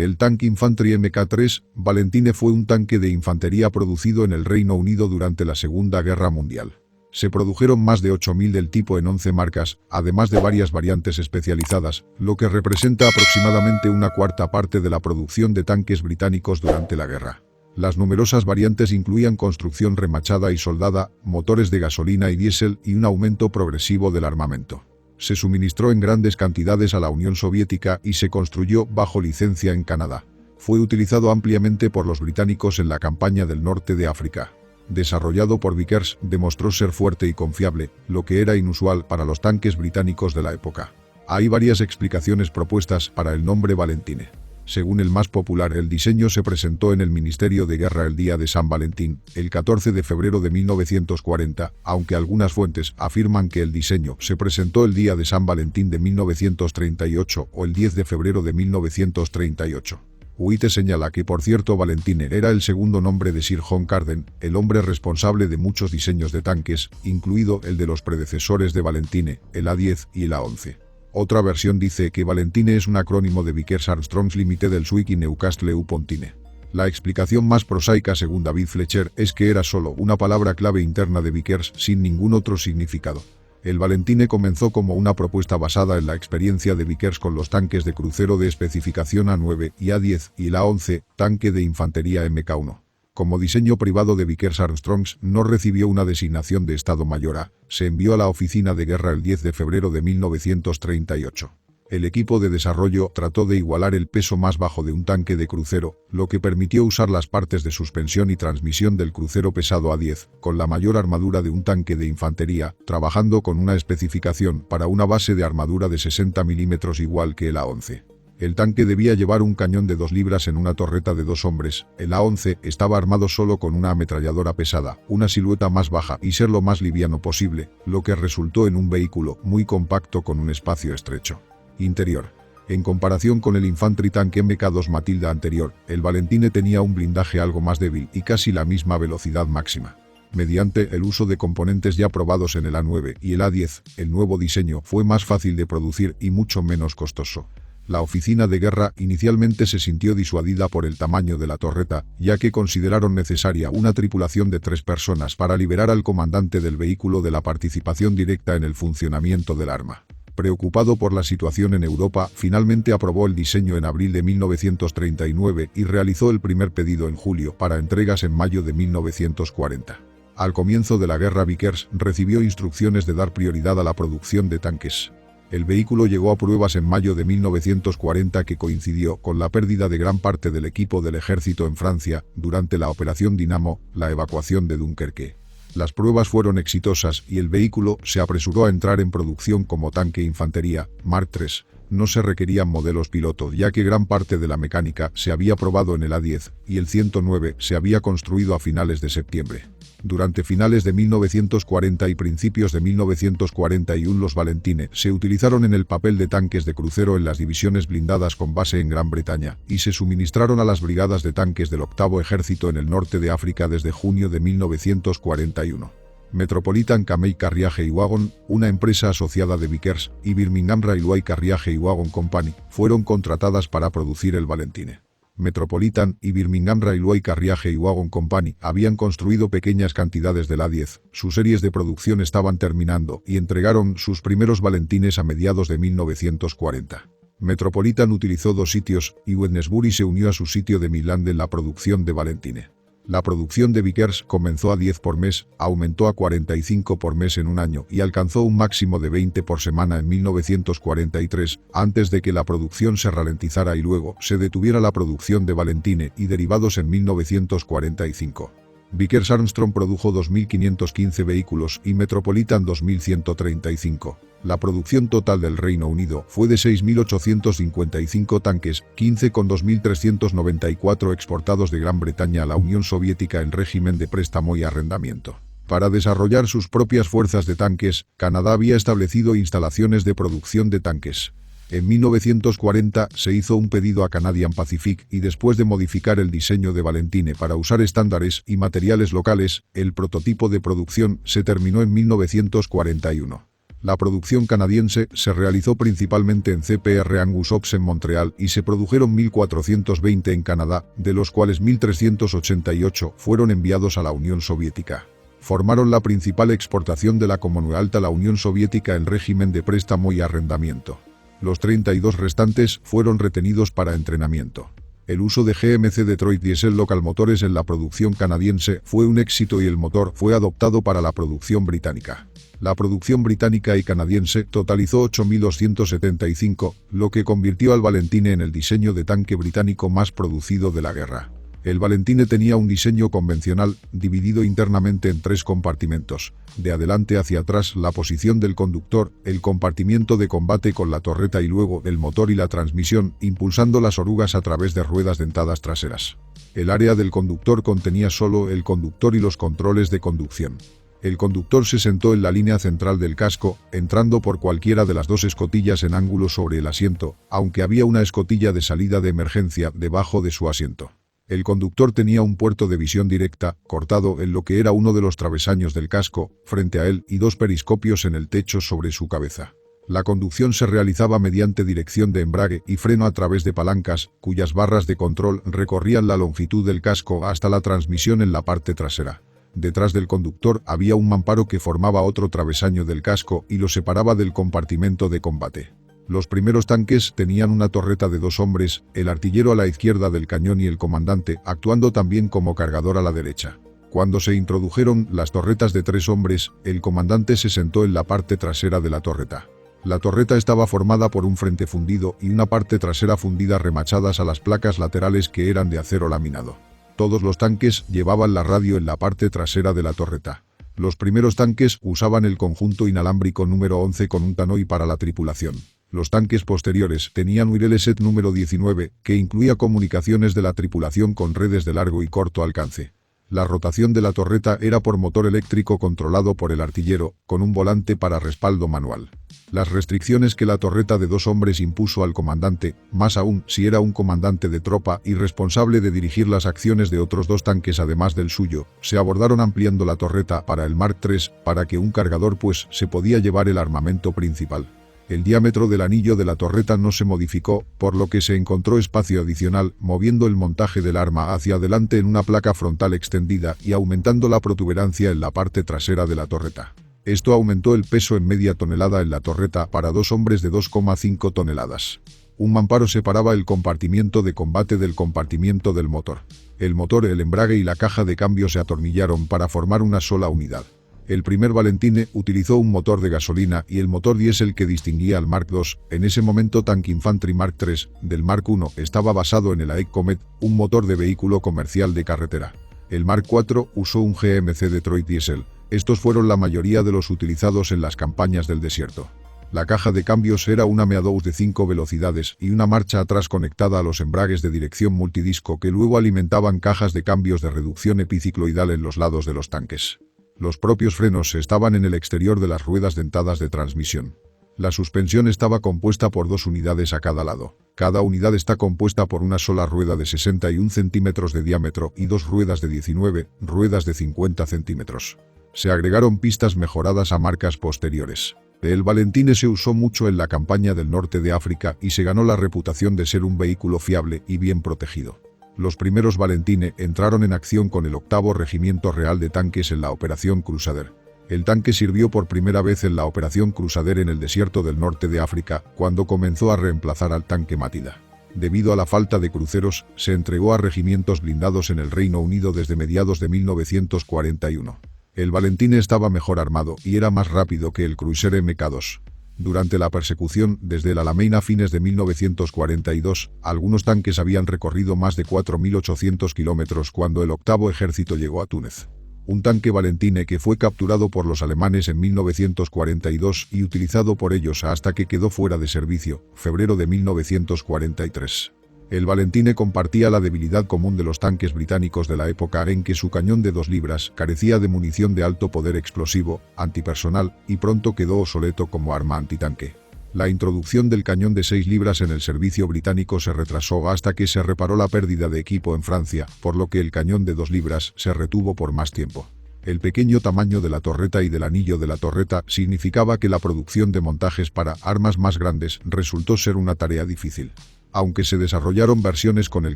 El Tank Infantry Mk3 Valentine fue un tanque de infantería producido en el Reino Unido durante la Segunda Guerra Mundial. Se produjeron más de 8.000 del tipo en 11 marcas, además de varias variantes especializadas, lo que representa aproximadamente una cuarta parte de la producción de tanques británicos durante la guerra. Las numerosas variantes incluían construcción remachada y soldada, motores de gasolina y diésel y un aumento progresivo del armamento. Se suministró en grandes cantidades a la Unión Soviética y se construyó bajo licencia en Canadá. Fue utilizado ampliamente por los británicos en la campaña del norte de África. Desarrollado por Vickers, demostró ser fuerte y confiable, lo que era inusual para los tanques británicos de la época. Hay varias explicaciones propuestas para el nombre Valentine. Según el más popular, el diseño se presentó en el Ministerio de Guerra el día de San Valentín, el 14 de febrero de 1940, aunque algunas fuentes afirman que el diseño se presentó el día de San Valentín de 1938 o el 10 de febrero de 1938. White señala que, por cierto, Valentine era el segundo nombre de Sir John Carden, el hombre responsable de muchos diseños de tanques, incluido el de los predecesores de Valentine, el A-10 y el A-11. Otra versión dice que Valentine es un acrónimo de Vickers Armstrongs Limited Elswick y Newcastle upon Tyne. La explicación más prosaica, según David Fletcher, es que era solo una palabra clave interna de Vickers sin ningún otro significado. El Valentine comenzó como una propuesta basada en la experiencia de Vickers con los tanques de crucero de especificación A9 y A10 y el A11, tanque de infantería Mk1. Como diseño privado de Vickers Armstrongs, no recibió una designación de Estado Mayor A, se envió a la oficina de guerra el 10 de febrero de 1938. El equipo de desarrollo trató de igualar el peso más bajo de un tanque de crucero, lo que permitió usar las partes de suspensión y transmisión del crucero pesado A10, con la mayor armadura de un tanque de infantería, trabajando con una especificación para una base de armadura de 60 mm igual que el A11. El tanque debía llevar un cañón de 2 libras en una torreta de 2 hombres, el A11 estaba armado solo con una ametralladora pesada, una silueta más baja y ser lo más liviano posible, lo que resultó en un vehículo muy compacto con un espacio estrecho. Interior. En comparación con el Infantry Tank Mk2 Matilda anterior, el Valentine tenía un blindaje algo más débil y casi la misma velocidad máxima. Mediante el uso de componentes ya probados en el A9 y el A10, el nuevo diseño fue más fácil de producir y mucho menos costoso. La oficina de guerra inicialmente se sintió disuadida por el tamaño de la torreta, ya que consideraron necesaria una tripulación de 3 personas para liberar al comandante del vehículo de la participación directa en el funcionamiento del arma. Preocupado por la situación en Europa, finalmente aprobó el diseño en abril de 1939 y realizó el primer pedido en julio para entregas en mayo de 1940. Al comienzo de la guerra, Vickers recibió instrucciones de dar prioridad a la producción de tanques. El vehículo llegó a pruebas en mayo de 1940, que coincidió con la pérdida de gran parte del equipo del ejército en Francia durante la Operación Dinamo, la evacuación de Dunkerque. Las pruebas fueron exitosas y el vehículo se apresuró a entrar en producción como tanque infantería, Mark III. No se requerían modelos piloto, ya que gran parte de la mecánica se había probado en el A10 y el 109 se había construido a finales de septiembre. Durante finales de 1940 y principios de 1941 los Valentine se utilizaron en el papel de tanques de crucero en las divisiones blindadas con base en Gran Bretaña y se suministraron a las brigadas de tanques del 8º Ejército en el norte de África desde junio de 1941. Metropolitan Camey Carriage y Wagon, una empresa asociada de Vickers, y Birmingham Railway Carriage y Wagon Company, fueron contratadas para producir el Valentine. Metropolitan y Birmingham Railway Carriage y Wagon Company habían construido pequeñas cantidades del A10, sus series de producción estaban terminando y entregaron sus primeros Valentines a mediados de 1940. Metropolitan utilizó 2 sitios y Wednesbury se unió a su sitio de Midland en la producción de Valentine. La producción de Vickers comenzó a 10 por mes, aumentó a 45 por mes en un año y alcanzó un máximo de 20 por semana en 1943, antes de que la producción se ralentizara y luego se detuviera la producción de Valentine y derivados en 1945. Vickers Armstrong produjo 2.515 vehículos y Metropolitan 2.135. La producción total del Reino Unido fue de 6.855 tanques, 15 con 2.394 exportados de Gran Bretaña a la Unión Soviética en régimen de préstamo y arrendamiento. Para desarrollar sus propias fuerzas de tanques, Canadá había establecido instalaciones de producción de tanques. En 1940 se hizo un pedido a Canadian Pacific y después de modificar el diseño de Valentine para usar estándares y materiales locales, el prototipo de producción se terminó en 1941. La producción canadiense se realizó principalmente en CPR Angus Ops en Montreal y se produjeron 1.420 en Canadá, de los cuales 1.388 fueron enviados a la Unión Soviética. Formaron la principal exportación de la Commonwealth a la Unión Soviética en régimen de préstamo y arrendamiento. Los 32 restantes fueron retenidos para entrenamiento. El uso de GMC Detroit Diesel Local Motores en la producción canadiense fue un éxito y el motor fue adoptado para la producción británica. La producción británica y canadiense totalizó 8.275, lo que convirtió al Valentine en el diseño de tanque británico más producido de la guerra. El Valentine tenía un diseño convencional, dividido internamente en 3 compartimentos. De adelante hacia atrás la posición del conductor, el compartimiento de combate con la torreta y luego el motor y la transmisión, impulsando las orugas a través de ruedas dentadas traseras. El área del conductor contenía solo el conductor y los controles de conducción. El conductor se sentó en la línea central del casco, entrando por cualquiera de las 2 escotillas en ángulo sobre el asiento, aunque había una escotilla de salida de emergencia debajo de su asiento. El conductor tenía un puerto de visión directa, cortado en lo que era uno de los travesaños del casco, frente a él y 2 periscopios en el techo sobre su cabeza. La conducción se realizaba mediante dirección de embrague y freno a través de palancas, cuyas barras de control recorrían la longitud del casco hasta la transmisión en la parte trasera. Detrás del conductor había un mamparo que formaba otro travesaño del casco y lo separaba del compartimento de combate. Los primeros tanques tenían una torreta de 2 hombres, el artillero a la izquierda del cañón y el comandante actuando también como cargador a la derecha. Cuando se introdujeron las torretas de 3 hombres, el comandante se sentó en la parte trasera de la torreta. La torreta estaba formada por un frente fundido y una parte trasera fundida remachadas a las placas laterales que eran de acero laminado. Todos los tanques llevaban la radio en la parte trasera de la torreta. Los primeros tanques usaban el conjunto inalámbrico número 11 con un tannoy para la tripulación. Los tanques posteriores tenían wireless set número 19, que incluía comunicaciones de la tripulación con redes de largo y corto alcance. La rotación de la torreta era por motor eléctrico controlado por el artillero, con un volante para respaldo manual. Las restricciones que la torreta de 2 hombres impuso al comandante, más aún si era un comandante de tropa y responsable de dirigir las acciones de otros 2 tanques además del suyo, se abordaron ampliando la torreta para el Mark III para que un cargador se podía llevar el armamento principal. El diámetro del anillo de la torreta no se modificó, por lo que se encontró espacio adicional, moviendo el montaje del arma hacia adelante en una placa frontal extendida y aumentando la protuberancia en la parte trasera de la torreta. Esto aumentó el peso en media tonelada en la torreta para 2 hombres de 2,5 toneladas. Un mamparo separaba el compartimiento de combate del compartimiento del motor. El motor, el embrague y la caja de cambio se atornillaron para formar una sola unidad. El primer Valentine utilizó un motor de gasolina y el motor diésel que distinguía al Mark II, en ese momento Tank Infantry Mark III, del Mark I, estaba basado en el AEC Comet, un motor de vehículo comercial de carretera. El Mark IV usó un GMC Detroit Diesel. Estos fueron la mayoría de los utilizados en las campañas del desierto. La caja de cambios era una Meadows de 5 velocidades y una marcha atrás conectada a los embragues de dirección multidisco que luego alimentaban cajas de cambios de reducción epicicloidal en los lados de los tanques. Los propios frenos estaban en el exterior de las ruedas dentadas de transmisión. La suspensión estaba compuesta por 2 unidades a cada lado. Cada unidad está compuesta por una sola rueda de 61 centímetros de diámetro y 2 ruedas de 19, ruedas de 50 centímetros. Se agregaron pistas mejoradas a marcas posteriores. El Valentine se usó mucho en la campaña del norte de África y se ganó la reputación de ser un vehículo fiable y bien protegido. Los primeros Valentine entraron en acción con el 8º Regimiento Real de Tanques en la Operación Crusader. El tanque sirvió por primera vez en la Operación Crusader en el desierto del norte de África, cuando comenzó a reemplazar al tanque Matida. Debido a la falta de cruceros, se entregó a regimientos blindados en el Reino Unido desde mediados de 1941. El Valentine estaba mejor armado y era más rápido que el Cruiser Mk2. Durante la persecución, desde el Alamein a fines de 1942, algunos tanques habían recorrido más de 4.800 kilómetros cuando el 8º Ejército llegó a Túnez. Un tanque Valentine que fue capturado por los alemanes en 1942 y utilizado por ellos hasta que quedó fuera de servicio, febrero de 1943. El Valentine compartía la debilidad común de los tanques británicos de la época en que su cañón de 2 libras carecía de munición de alto poder explosivo, antipersonal, y pronto quedó obsoleto como arma antitanque. La introducción del cañón de 6 libras en el servicio británico se retrasó hasta que se reparó la pérdida de equipo en Francia, por lo que el cañón de 2 libras se retuvo por más tiempo. El pequeño tamaño de la torreta y del anillo de la torreta significaba que la producción de montajes para armas más grandes resultó ser una tarea difícil. Aunque se desarrollaron versiones con el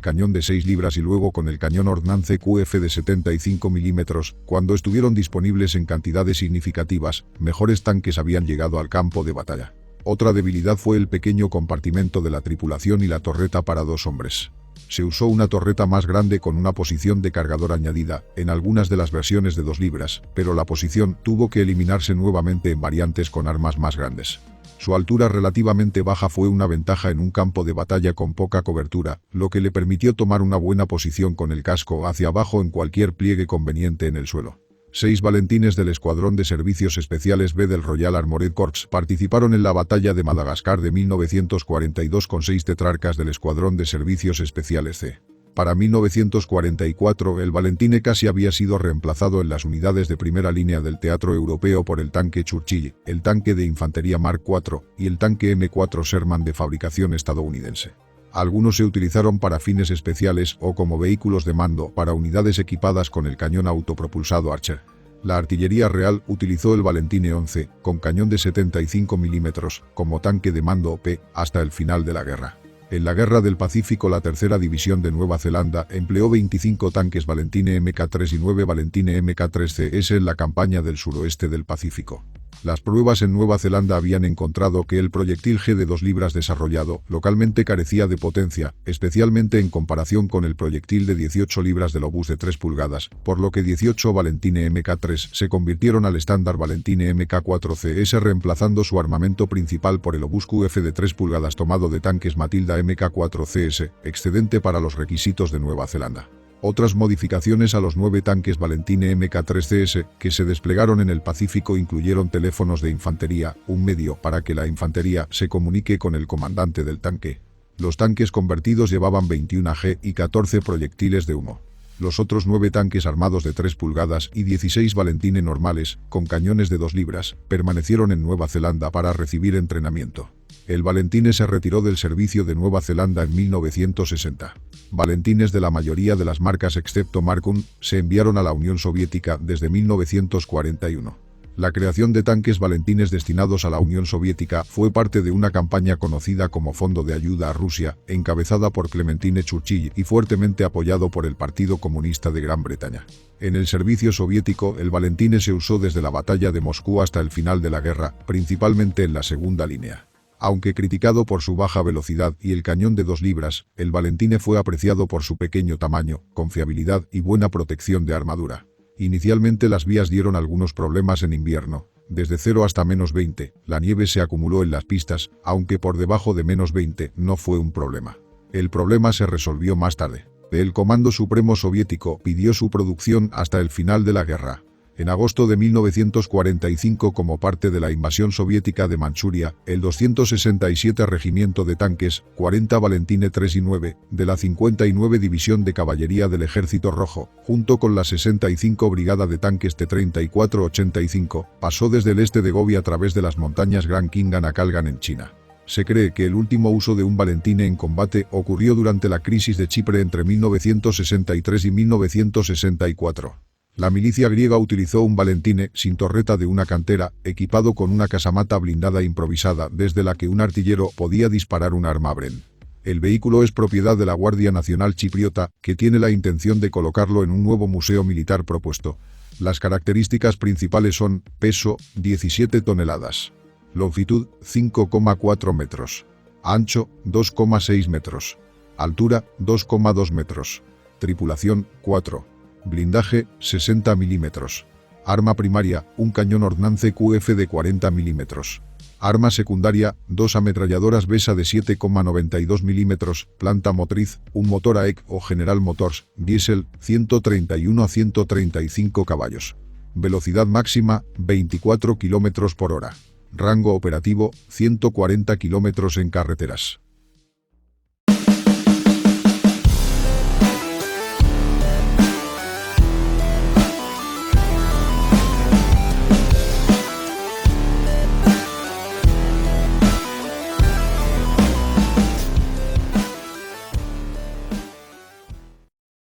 cañón de 6 libras y luego con el cañón Ordnance QF de 75 milímetros, cuando estuvieron disponibles en cantidades significativas, mejores tanques habían llegado al campo de batalla. Otra debilidad fue el pequeño compartimento de la tripulación y la torreta para 2 hombres. Se usó una torreta más grande con una posición de cargador añadida, en algunas de las versiones de 2 libras, pero la posición tuvo que eliminarse nuevamente en variantes con armas más grandes. Su altura relativamente baja fue una ventaja en un campo de batalla con poca cobertura, lo que le permitió tomar una buena posición con el casco hacia abajo en cualquier pliegue conveniente en el suelo. 6 Valentines del Escuadrón de Servicios Especiales B del Royal Armoured Corps participaron en la batalla de Madagascar de 1942 con 6 tetrarcas del Escuadrón de Servicios Especiales C. Para 1944, el Valentine casi había sido reemplazado en las unidades de primera línea del teatro europeo por el tanque Churchill, el tanque de infantería Mark IV y el tanque M4 Sherman de fabricación estadounidense. Algunos se utilizaron para fines especiales o como vehículos de mando para unidades equipadas con el cañón autopropulsado Archer. La artillería real utilizó el Valentine 11, con cañón de 75 milímetros, como tanque de mando OP hasta el final de la guerra. En la Guerra del Pacífico, la Tercera División de Nueva Zelanda empleó 25 tanques Valentine Mk3 y 9 Valentine Mk3CS en la campaña del suroeste del Pacífico. Las pruebas en Nueva Zelanda habían encontrado que el proyectil G de 2 libras desarrollado localmente carecía de potencia, especialmente en comparación con el proyectil de 18 libras del obús de 3 pulgadas, por lo que 18 Valentine Mk3 se convirtieron al estándar Valentine Mk4CS, reemplazando su armamento principal por el obús QF de 3 pulgadas tomado de tanques Matilda Mk4CS, excedente para los requisitos de Nueva Zelanda. Otras modificaciones a los 9 tanques Valentine Mk3CS que se desplegaron en el Pacífico incluyeron teléfonos de infantería, un medio para que la infantería se comunique con el comandante del tanque. Los tanques convertidos llevaban 21 AG y 14 proyectiles de humo. Los otros 9 tanques armados de 3 pulgadas y 16 Valentine normales, con cañones de 2 libras, permanecieron en Nueva Zelanda para recibir entrenamiento. El Valentine se retiró del servicio de Nueva Zelanda en 1960. Valentines de la mayoría de las marcas excepto Mark I se enviaron a la Unión Soviética desde 1941. La creación de tanques Valentines destinados a la Unión Soviética fue parte de una campaña conocida como Fondo de Ayuda a Rusia, encabezada por Clementine Churchill y fuertemente apoyado por el Partido Comunista de Gran Bretaña. En el servicio soviético, el Valentine se usó desde la batalla de Moscú hasta el final de la guerra, principalmente en la segunda línea. Aunque criticado por su baja velocidad y el cañón de 2 libras, el Valentine fue apreciado por su pequeño tamaño, confiabilidad y buena protección de armadura. Inicialmente las vías dieron algunos problemas en invierno. Desde 0 hasta -20, la nieve se acumuló en las pistas, aunque por debajo de -20 no fue un problema. El problema se resolvió más tarde. El Comando Supremo Soviético pidió su producción hasta el final de la guerra. En agosto de 1945, como parte de la invasión soviética de Manchuria, el 267 Regimiento de Tanques, 40 Valentine 3 y 9, de la 59 División de Caballería del Ejército Rojo, junto con la 65 Brigada de Tanques T-34-85, pasó desde el este de Gobi a través de las montañas Grand Khingan a Kalgan en China. Se cree que el último uso de un Valentine en combate ocurrió durante la crisis de Chipre entre 1963 y 1964. La milicia griega utilizó un Valentine sin torreta de una cantera, equipado con una casamata blindada improvisada desde la que un artillero podía disparar un arma Bren. El vehículo es propiedad de la Guardia Nacional Chipriota, que tiene la intención de colocarlo en un nuevo museo militar propuesto. Las características principales son: peso, 17 toneladas. Longitud, 5,4 metros. Ancho, 2,6 metros. Altura, 2,2 metros. Tripulación, 4. Blindaje, 60 milímetros. Arma primaria, un cañón Ordnance QF de 40 milímetros. Arma secundaria, 2 ametralladoras Besa de 7,92 milímetros, planta motriz, un motor AEC o General Motors, diésel, 131 a 135 caballos. Velocidad máxima, 24 km por hora. Rango operativo, 140 km en carreteras.